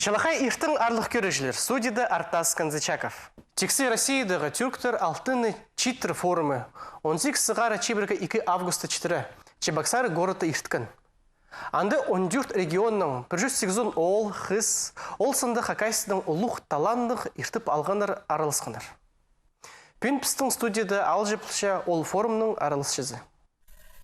Чалахай иртің арлық көрежілер. Судида Артас Канзычаков. Текси Россиядағы түрктер алтыны читр форумы. 18 сығара чебіргі 2 августа 4. Чебоксары города ирткін. Анды 14 регионның 180 ол, хыз, ол сынды хакайсының ұлық таландық иртіп алғандар аралысқандар. Пүнпістің студияда алжыплыша ол форумның аралысшызы.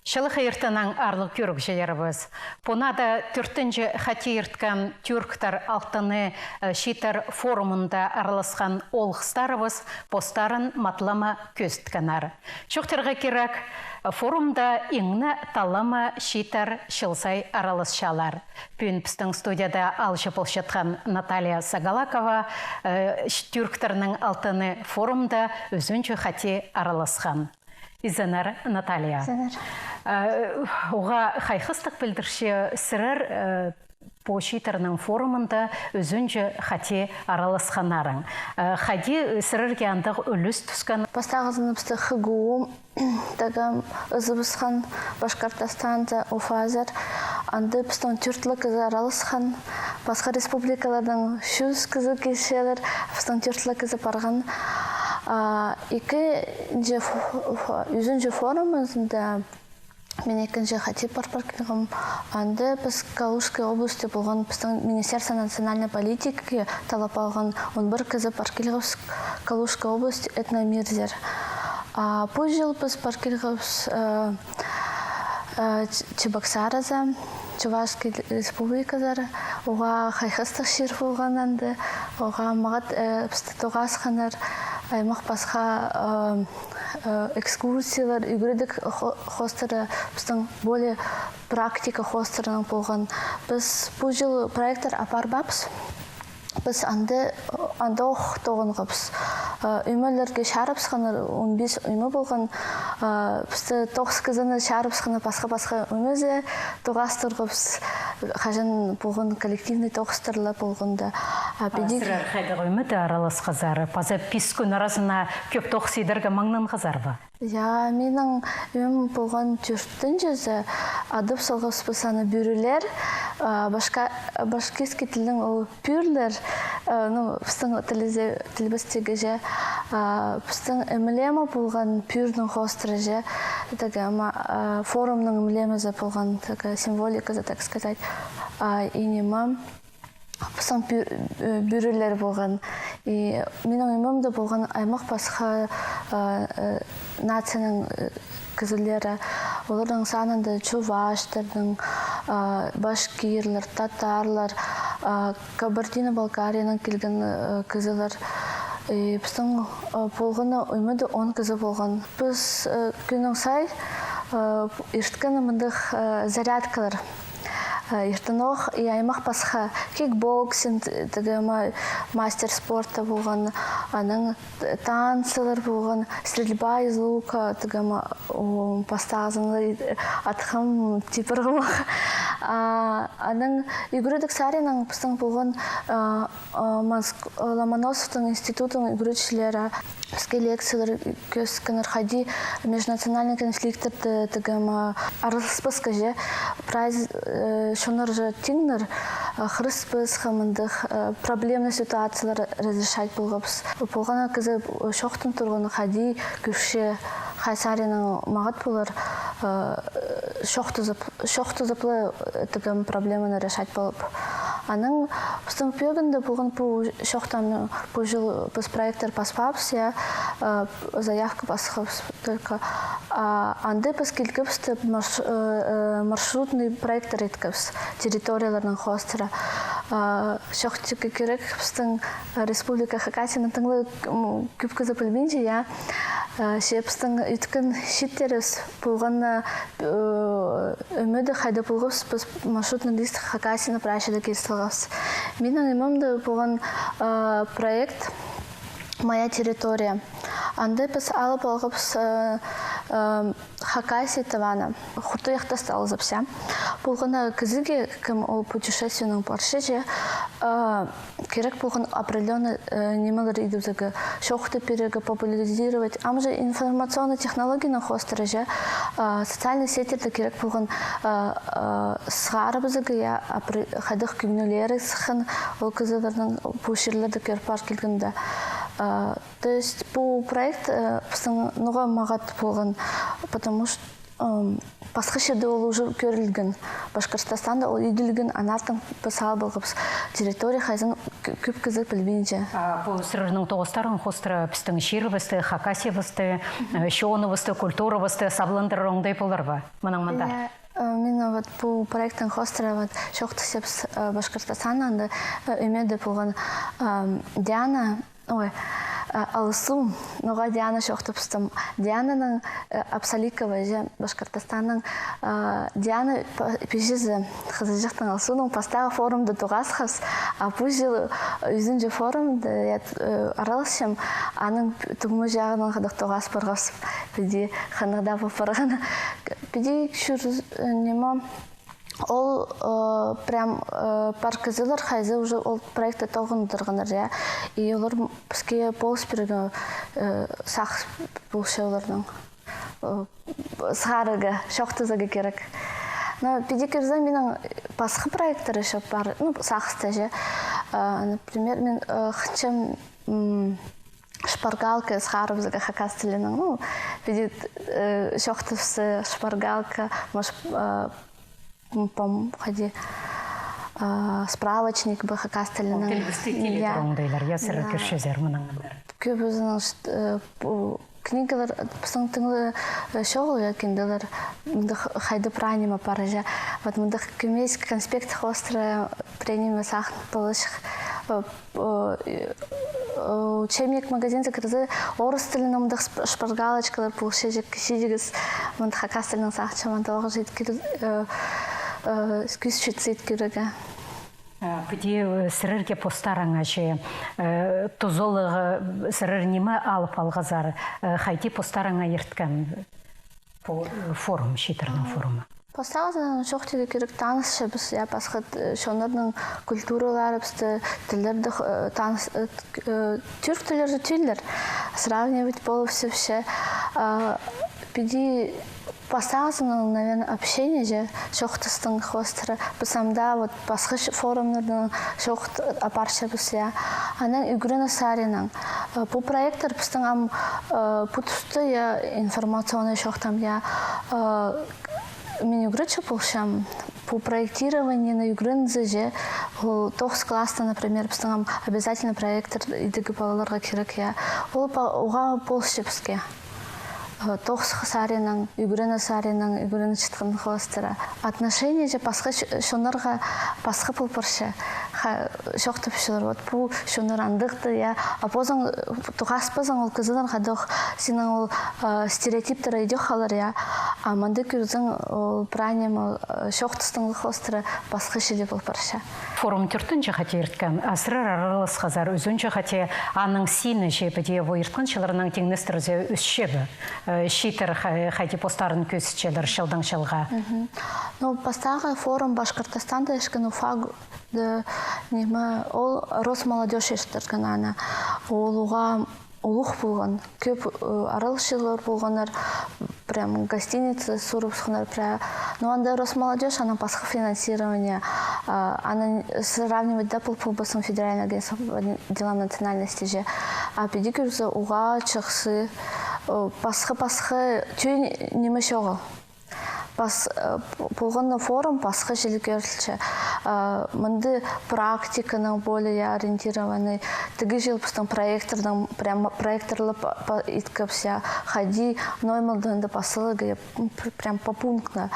Шылығы ертінің арлық көрік желеріміз. Понада 4-ші хати ерткен түрктар алтыны шитар форумында араласқан олғыстарыбыз постарын матлама көзітканар. Шоқтырға керек форумда еңні талама шитар шылсай араласшалар. Пүнпістің студияда алжыпыл жатқан Наталья Сагалакова түрктарының алтыны форумда өзінші хати араласқан. Изанар Наталья. Оға қайқыстық білдірші сірір по шитарның форумында өзінжі хати араласқанарың. Хади сірірге андық үліс түскен. Бастағызыныбысты хыгуым, тағам ұзыбысқан Башқартастанды Уфазар, анды біздің түртлі кізі араласқан, басқа республикалардың шүз кізі кешелер, біздің түртлі кізі барған. Үзінші форумызында мен екінші хати парпаркілігім, анды біз Калужской области болған біздің Министерство национальной политики талап алған 11 кізі паркілігіз Калужской области этномирзер. Бұл жыл біз паркілігіз Чебоксараза, Чувашский республиказар, оға қайқыстық шер болған анды, оға мағат бізді тоғасқанар, аймақ басқа экскурсиялар, үйгірдік хостары, біздің более практика хостарының болған. Біз бұл жыл проекттар апарбапыз. Біз анды оқ тоғынғапыз. Үймелерге шарыпсқаныр, 15 үймі болған. Бізді 9 кізіні шарыпсқаны басқа-басқа үймезе тоғастырғапыз. Қажын болған коллективный тоғыстырла болғанда. Сірір қайдағы үймеді аралас қызары? Паза пис күн арасына көп тоқсидерге маңнан қызар ба? Менің үйім болған түрттің жүзі адып солғыз бұсаны бүрілер, башкирский тілдің ол пүрлер, біздің тілбістегі же, біздің эмблема болған пүрдің хостыры же, форумның эмблемазы болған символиказы, так сказать, инемам. Біздің бүрілер болған. Менің өмімді болған аймақ басқа нацияның кізілері. Олардың санында чуваштардың, башкирлер, татарлар, Кабардино-Балкарияның келген кізілер. Біздің болғаны өмімді 10 кізі болған. Біз күнің сай ерткені мұндық зарядкалар. Ертінох и аймақ басқа кикбоксинг, мастер спорта болған, аның танцылар болған, стрельба из лука, пастағызынлар атқым типырғымақ. Аның үйгірдік саринның біздің болған Ломоносовтың институтының үйгірдішілері бізге лекциялар көскінір хади межнациональный конфликтерді арылыспысқа же прайз шоныр же тиңнір хрыспыз хамындық проблемный ситуациялар разрешать болғапыз. Болғана кізі шоқтын тұрғыны хади көші Хайсаринның мағат болар шоқты зыплы проблеманы решать болып. Аның біздің пөгінді болған бұл шоқтан бұл жыл біз проекттар паспапыз, заявка пасқапыз. Анды біз келгіпсті маршрутный проекттар еткіпіз территорияларының хостыра. Шоқтыға керек біздің республика Хакасияның тыңлы күпкізі білмейді, Шепстің үткін шиттеріз болғанна өмеді қайды болғыз, біз маршрутный лист Хакасияны прашыды кестілғыз. Менің өмімді болған проект «Моя территория». Анды біз алып алғып Хакасия тавана. Хурты яқтасты алызыпся. Бұлғына кізіге кім ол путешественің паршы же керек болған определенный немалар идузыгы шоқты перегі популяризировать. Амжы информационный технологияны хостыры же социальный сеттерді керек болған сғары бізігі я қадық күнелері сықын ол кізілердің пушерлерді керпар келгенді. То есть бұл проект нұға мағат болған, потому что басқа жерде ол уже көрілген. Башқұртстанда ол үйділген анартың пысал болғып территория хайзын көп кізік білбейінше. Бұл сұрырның тоғыстарын қостыры пістің шервісті, хакасиевісті, шоуынывысты, культуровысты, сабландыр оңдай болар ба? Мұның мұнда? Мен бұл проекттің қостыры шоқты сепс Башқұртстаннан өмеді болған Диана, алысу, ноға Диана шоқты пыстым. Диананың Апсаликова же Башқұртстанның Диана пешізі қызыжықтың алысуның пастағы форумды туғасқыз, бұл жыл үзінжі форумды аралысым, аның тұғымы жағының қадық туғас бұрғасып, біде қанығда бұпырғаны. Біде күшір нема ол прям паркызылар хайзы уже ол проекты тоғын тұрғаныр, я. И олар бізге болыс бірігі сақ болшы олардың сғарығы, шоқтызығы керек. Біде керзі менің басқы проекттары шоқ бар, сақысты же. Например, мен қыншым шпаргалка сғарыбызығы хакас тілінің. Біде шоқтызы шпаргалка, справочник бы хакастылының. Тілбісті келі тұрыңдайлар, я сірі көршезер мұның. Көп өзінің книгалар, бұстың тыңлы шоғыл екенділер, мұндық қайды пранима паража. Мұндық көмес конспект хостыры пранима сақын болышық. Учебник магазин закрызы орыс тілін мұндық шпаргалочкалар бұлшежек кішедегіз мұндық хакас тілінің сақчы мұндығы жеткел күз шетсет керегі. Бұде сірірге постараңа же тұзолығы сірір немі алып алғазар қайти постараңа ерткен форум, шетірінің форумы. Постағызын шоқтегі керек танысшы біз, я басқыт шонырның культуралары бізді тілдерді таныс, түрк тілдері түйлер. Сравнивать болып сөпші. Біде постағызын, наверное, общение же шоқтыстың хостыры. Бісамда басқы форумлардың шоқт апаршы біз, я. Анан үгіріні саринан. Бұл проекттер біздің путусты информационный шоқтам, я. Мен югрыча полшам по проектированию на югрынзе же тохс класса, например, постам обязательно проектор идеги балаларга керек я. Ол уга полшепске. Тохс саринан, югрына саринан, югрына чыткан хостера. Отношения же пасха шонарга пасха полпарша. Шоқтып шылар, вот бұл шонарандықты, я. А позан тухас позан ол кызыдан хадох синан ол стереотиптары идех халар, я. А манды күрзің пранем шоқтыстың хостера пасха шиле полпарша. Форум түртінші қате ерткен, асырар аралас қазар өзінші қате аның сині жепіде ойыртқан шыларының теңнестірізе өсшебі. Шитер қайте постарын көсічелер шылдың шылға. Постағы форум Башқұртстанда ешкен уфаг ол Росмолодежь ештірген ана. Олуға улух болған, көп аралшылар болғанар, прям гостиница сурупсханар, но анда Росмолодежь, она пасха финансирование, она сравнивать дапл по басам федерального агентства по делам национальности же, а педикюрза уга чахсы, пасха тюй не мешогал. Болғанна форум пасха желікерілші. Мұнды практиканың более ориентированный. Тігі жел пыстың проекторлы иткапся. Хади ноймалдығында пасылығы прям по пунктна.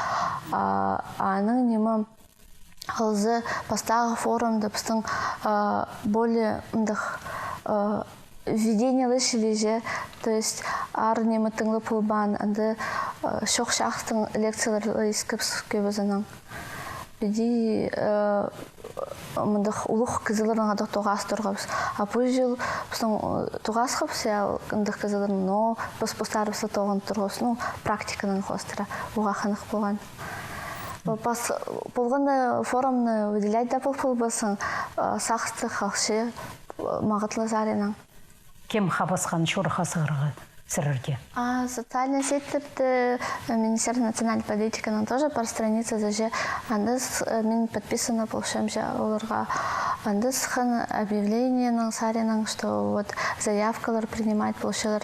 Аның нема қалзы пастағы форумда пыстың более введение лышили же, то есть арни матыңлы пулбан, анды шоқ шақтың лекциялары искіпс көбізінің. Биди мындық улух кызылырын адық тоғас тұрғабыз. А бұл жыл біздің тоғас қапсы, ындық кызылырын, но постарыбысы тоғын тұрғыз, ну, практиканың қостыра, уға қанық болған. Пас болғанда форумны выделять да бұл басың, сақсты қалшы мағытлы заренің. Кем хабасқан шорха сығырғы сырырге? Социальные сети, Министерство национальной политики, нам тоже пар страницы заже. Андыс мен подписано полшемже оларға. Андыс хан объявление на саренang, что вот заявкалар принимать полшалар.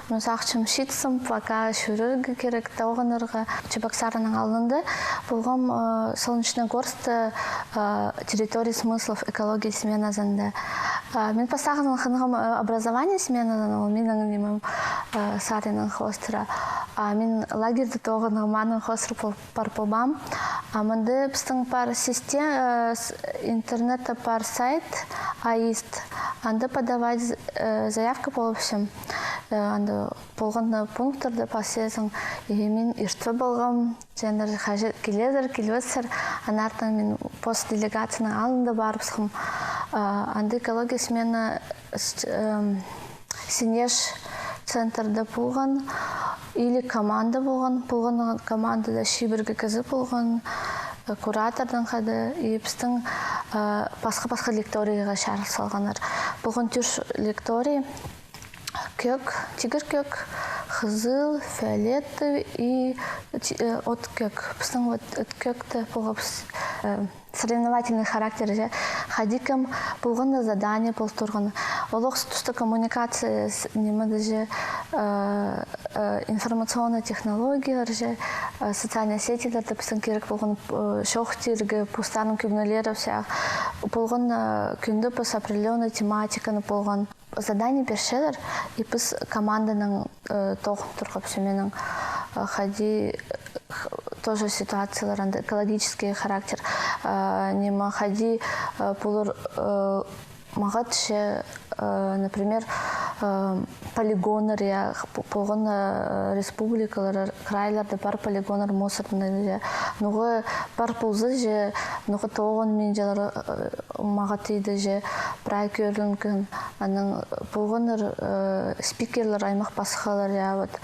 Ну сақчым шитсым, пока шүріргі керек тауғанырға Чебоксарының алдында болғам Солнечногорск территории смыслов экологии смена занда. Мен пасағының ханығым образование смена занда, менің немім саренang хостыра. Мен лагерді тоғының маның хостыр пар полбам. Манды пістің пар систем интернета пар сайт АИСТ. Анды подавать заявка полупшым. Анды болғанда пункттарды пасезің. Мен иртві болғам. Жәнір келезір, келвесір. Анартың мен пост делегацияның алынды барыпсым. Анды экология смена Синеш центрда болған. Или команда болған. Болған командада шибіргі кізі болған. Куратордан қады. Епістің басқа лекторияға шарық салғаныр. Болған түрш лектория кök, тигр кök, қызыл, фиолетовый и от кök. Біздің от köкті болғап соревновательный характер. Хадикам болғанда задание бол тұрғаны. Олық тұсты коммуникация немеді же информационная технология, социальные сетилерді біздің керек болған шоқтергі, пустарның көбінелері всяқ. Болған күнді пыс определенная тематиканы болған. Задание бершелер, и біз команданың тоғын тұрғып сөменің хади тоже ситуациялар, экологический характер. Нема хади полур мағат ше, например, полигонер, я полгон республикалар, крайларды бар полигонер мусорный, нуғы бар ползы же, нуғы тоғын мен жалар мағат еді же, прай көрінген, аның полгонер спикерлер аймақ басқалар, я вот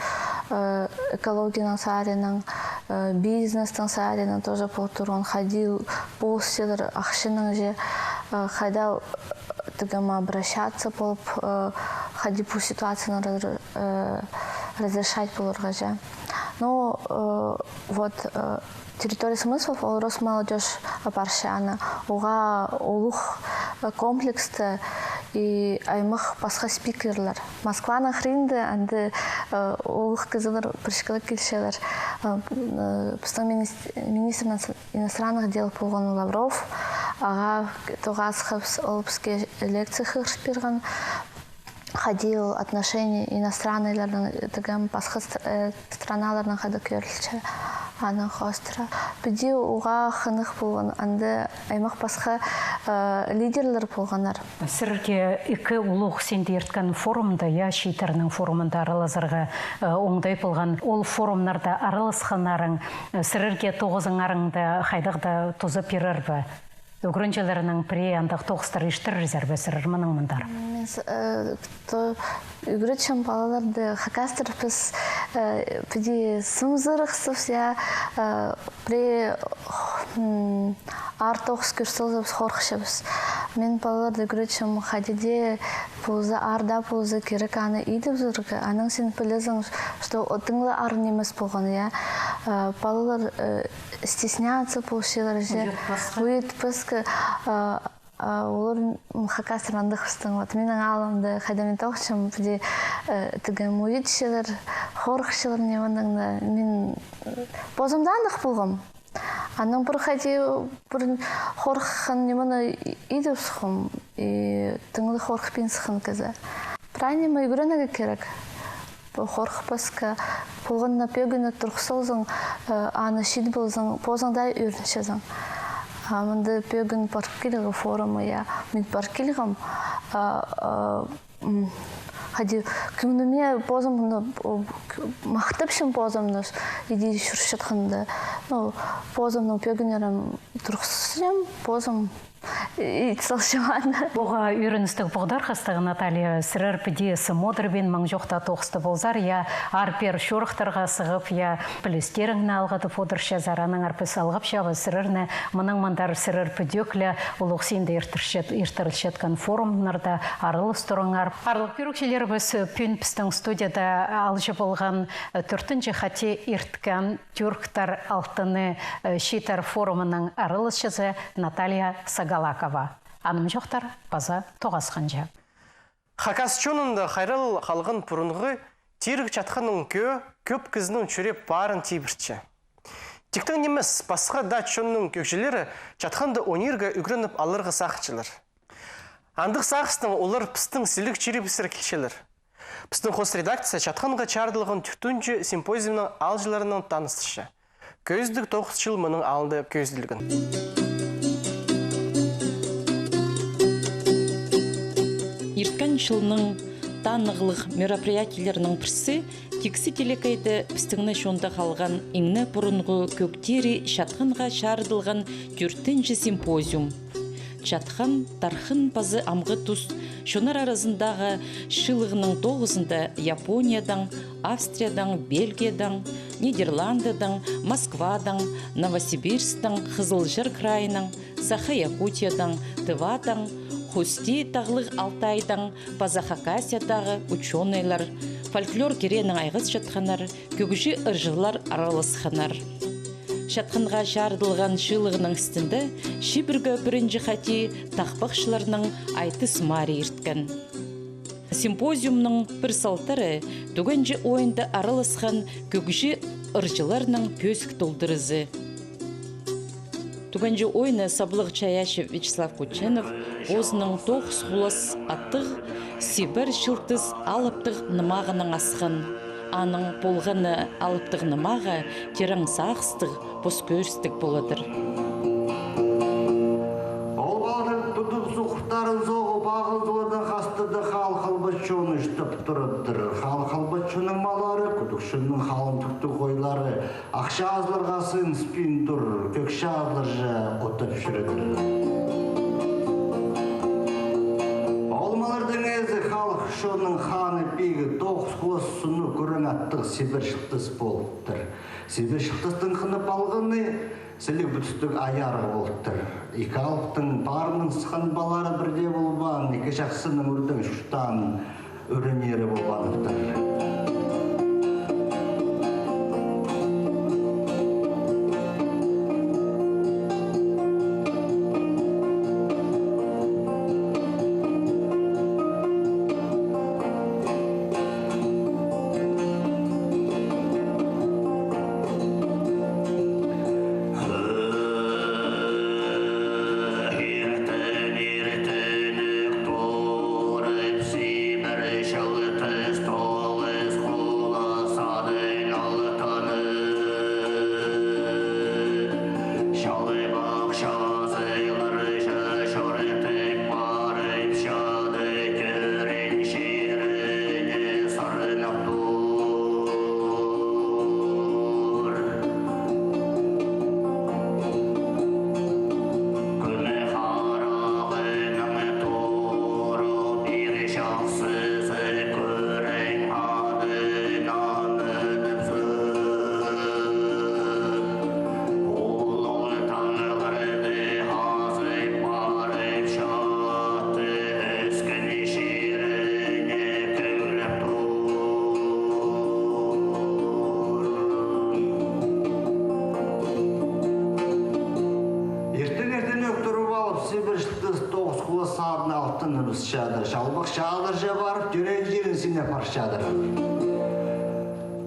экологияның саренің, бизнестің саренің тоже полтурған, ходил полселер ақшының же, хайда тыгам обращаться болып, ходи по ситуации разрешать полурга же. Ну, вот территория смыслов Росмолодежь Апаршана, уға улух комплексті и аймақ басқа спикерлер. Москваның хринді әнді улух кызылар біршкілі келшелер. Біздің министр иностранных дел болған Лавров, аға тоғас қыпс олыпске лекция хырш берген, ходил отношения иностранныйлардың тігім басқа страналарының қады көрілші. Аның хостра. Біде уға қынық болған, анды аймақ басқа лидерлер болғанар. Сірге екі ұлық сенде ерткан форумда, я шейтерінің форумында аралазырға оңдай болған. Ол форумнарда араласқанарың, сірге тоғызың арыңда қайдақта тозып ерір бі? Үгірінчелерінің при андық тоғыстар ештір резерві сірір мұның мұндар? Үгірітшім балаларды қақастыр біз біде сымзырықсыз, при артоқс көрсілзіп қорқышыбыз. Мен балаларды үгірітшім қадеде пұлзы, арда пұлзы керек аны идіп зұрғы. Аның сен білізің, что отыңлы арын емес болған. Балалар стесняться полшылар же. Уйт пысқы олар қақастыр андық ұстың. Менің алымды қайдамен тоқшым біде түгім уйтшылар, қорқышылар немандыңда. Мен бозымда андық болғым. Аның бір қайде бір қорқын неманы идіп сұқым. Түңілі қорқыпен сұқын кізі. Прайнема үгірінігі керек. Қорқы пысқы. Болғанына пөгіні тұрқсылзың, аны шид болзың, позыңдай үріншезің. Мынды пөгін паркелігі форумы, мен паркелігім. Хади күмнуме позымны мақтыпшым позымныз иди шуршатқанды. Ну, позымның пөгінерім тұрқсызым, позым итсалшыманы. Бұға үйріністік бұғдар қастығы Наталья сірір піде сымодыр бен маң жоқта тоқысты болзар, я арпер шорықтарға сығып, я пілестеріңні алғады фодырша зараның арпы салғып шабы сірірні, мұның мандар сірір підеклі ұлықсенді ертірілшеткен форумнарда арылыс тұрыңар. Арлық көрікшелер біз пүн пістің студияда алжы болған 4-ші қате ерткен түрктар алтыны шитар форумының арылысшысы Наталья Сагалакова. Аным жоқтар база тоғасқанжа. Хакас чонында қайрал қалғын пұрынғы терік жатқанның көп кізінің чөреп барын тейбіртші. Тіктің немес басқа да чонның көкжелері жатқанды онерге үгірініп алырғы сақчылар. Андық сақыстың олар пістің сілік черепісір келшелер. Пістің қос редакция жатқанға чардылығын 4-ші симпозиумның алжыларының таныстышы. Көздік 9 жыл мұның алынды көзділігін. Ирткан жылының танығылық мероприятияларының бірсі текси телекайды пістіңні шонда қалған еңні бұрынғы көктері жатқанға чардылған 4-ші симпозиум. Жатқан тархын базы амғы тұс шонар арасындағы шылығының 9-ында Япониядан, Австриядан, Бельгиядан, Нидерландыдан, Москвадан, Новосибирстан, Қызылжыр крайынан, Саха-Якутиядан, Тывадан, Хусти тағлық Алтайдан, Пазахакасиядағы ученыйлар, фольклор керенің айғыз жатқанар, көгіші ыржылар аралысқанар. Жатқанға жардылған шылығының үстінде шибіргі бірінші қати тақпақшыларының айтыс мари ерткен. Симпозиумның бір салтары түгенжі ойында аралысқан көгіші ыржыларының пөсік толдырызы. Түгенжі ойны Саблық Чаяшев Вячеслав Кученов өзінің тоғыз құлас аттық Сибір шылтыз алыптық нымағының асқан. Аның болғаны алыптық нымаға терің сақыстық, бос көрістік боладыр. Ол балдың тұтып сұқтарын соғып ағылдылыды қастыды қал-қалбатшуын үштіп тұрыптыр. Қал-қалбатшуның малары, күдікшінің қалын түкті қойлары, ақша азларға сын спин тұр, көкші азлыржы отып жүрідір. Шоның ханы бегі 9 құлыс сұны көрін аттық Сибір шықтыс болыптыр. Сибір шықтыстың қынып алғыны сілік бүтістік аяры болыптыр. Екі алыптың барының сықын балары бірде болбан, екі жақсының үрдің шұштан өрінері болбаныптыр. Шалбақ шағылыр жа барып, жүрек жерін сіне паршадыр.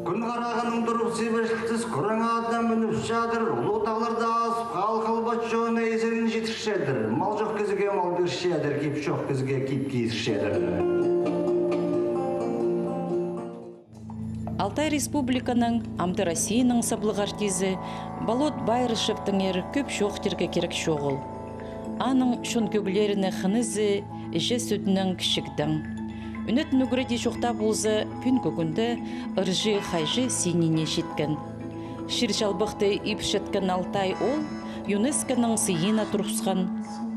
Күн қарағының тұрып себештіз, күрің адам мініп шадыр, ұлы тағларда асып, қал-қалбат жоғына есерін жетіршедір. Мал жоқ кезіге мал бершедір, кеп жоқ кезіге кеп кейсіршедір. Алтай Республиканың Амды Россияның саблық артизі Болот Байрышевтың ері көп шоқтерге керек шоғыл. Аның шын көгілеріні қынызы Ije sütünün kişikdin. Ünet nügredi şoqta bolza pün kökünde ırjı xayjı sinine şitken. Şir çalbıqты ip şetken Altay ol, ЮНЕСКО-ның сыйына тұрғысқан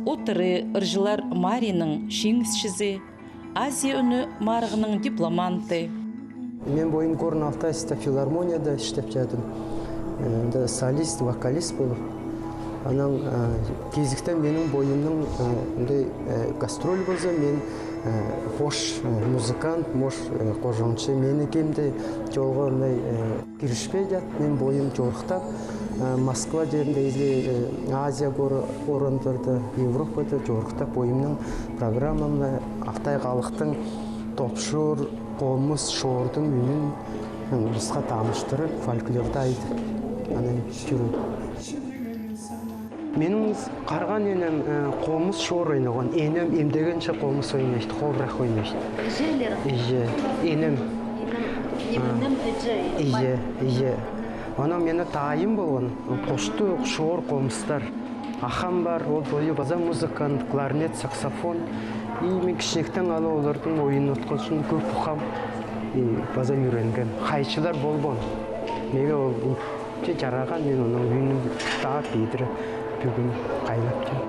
отыры ыржылар Мариның шеңісшізі, Азия үні марығының дипломанты. Мен бойым Горный Алтайскта филармонияда іштеп жадым. Солист, вокалист болып. Анан кезіктен менің бойымның гастроль болса, мен қош музыкант, мош қожоншы. Мені кемде жолға кірішпей жат, мен бойым жорықтап. Москва жерінде, или Азия орындарда, Европада жорықтап бойымның программамда Алтай халықтың топшыр, қолымыз шордың үнін бізға тамыштырып, фольклорда айды. Анан жүріп. Менің қарған енем қолымыз шор ойнаған. Енем емдегенше қолымыз ойнайды, қолырақ ойнайды. Ие, енем. Ие. Ана мені тайым болған, қошты шор қолымыздар. Ахам бар, ол бойы база музыкант, кларнет, саксофон. И мен кішінектен алы олардың ойын отқаншын көп ұқам. База үйренген. Қайшылар болбон. Меге ол жараған, мен оның үйінің тағап едірі бүгін қайлап дем.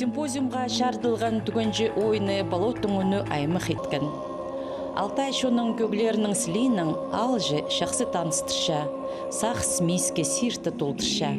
Симпозиумға шардылған түгенже ойыны балоттың үні аймық еткен. Алтай шоның көглерінің сілейінің алжы шақсы таныстырша, сақ смейске сирті толтырша.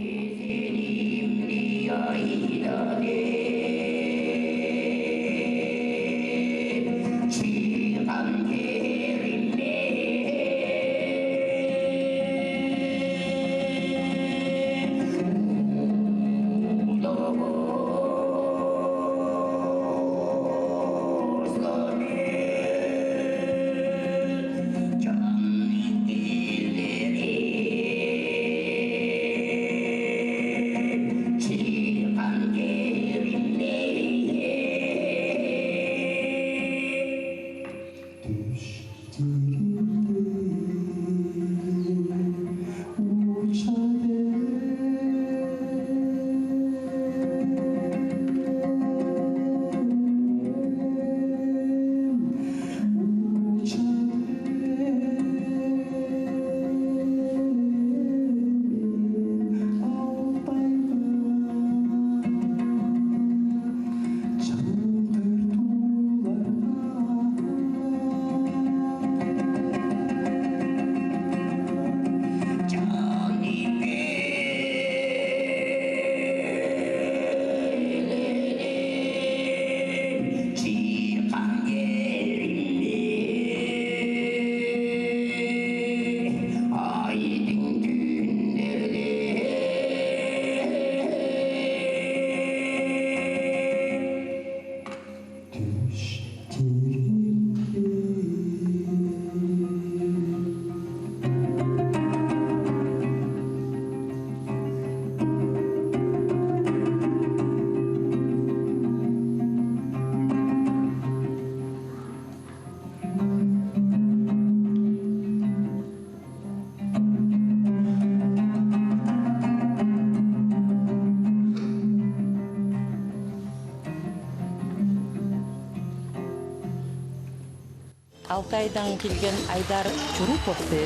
Алтайдан келген Айдар Чуруповты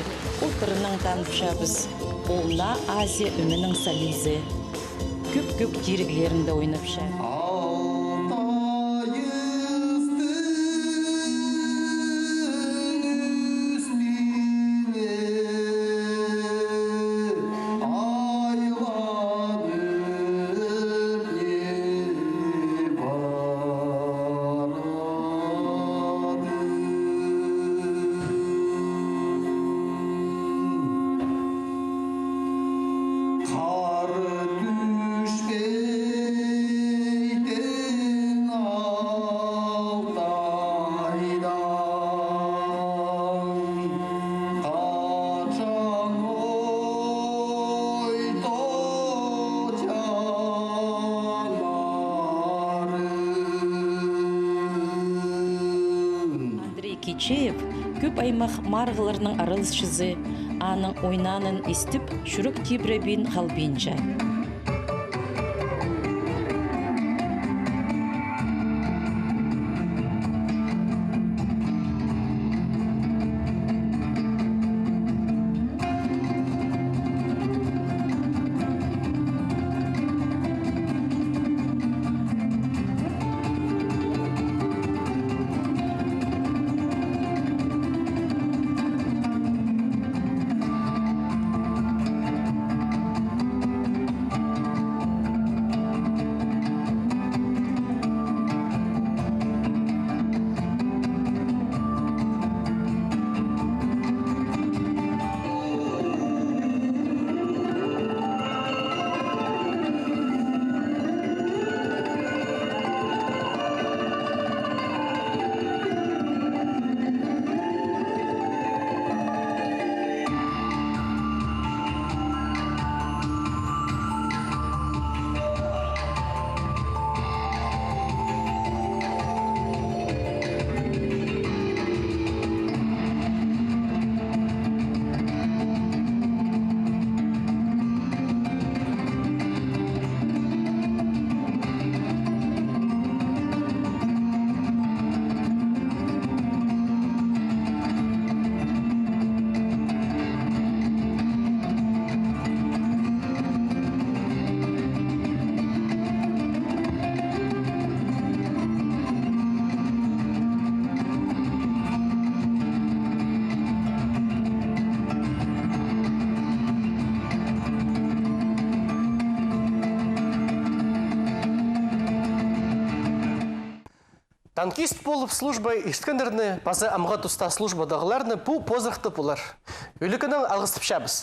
отырының танышабыз. Олна Азия үмінің солизі. Көп-көп диріглерінде ойнапша. Ачеев көп аймақ марғыларының арылысшызы, аның ойнанын істіп, шүрік тибребін қалбинжа. Танкист болып службай ішткендерні, базы амға тұста службадағыларны бұл позырқты бұлар. Өлікінің алғыстып шабыз.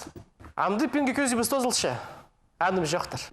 Амды пенге көзі біз тозылшы. Аным жоқтыр.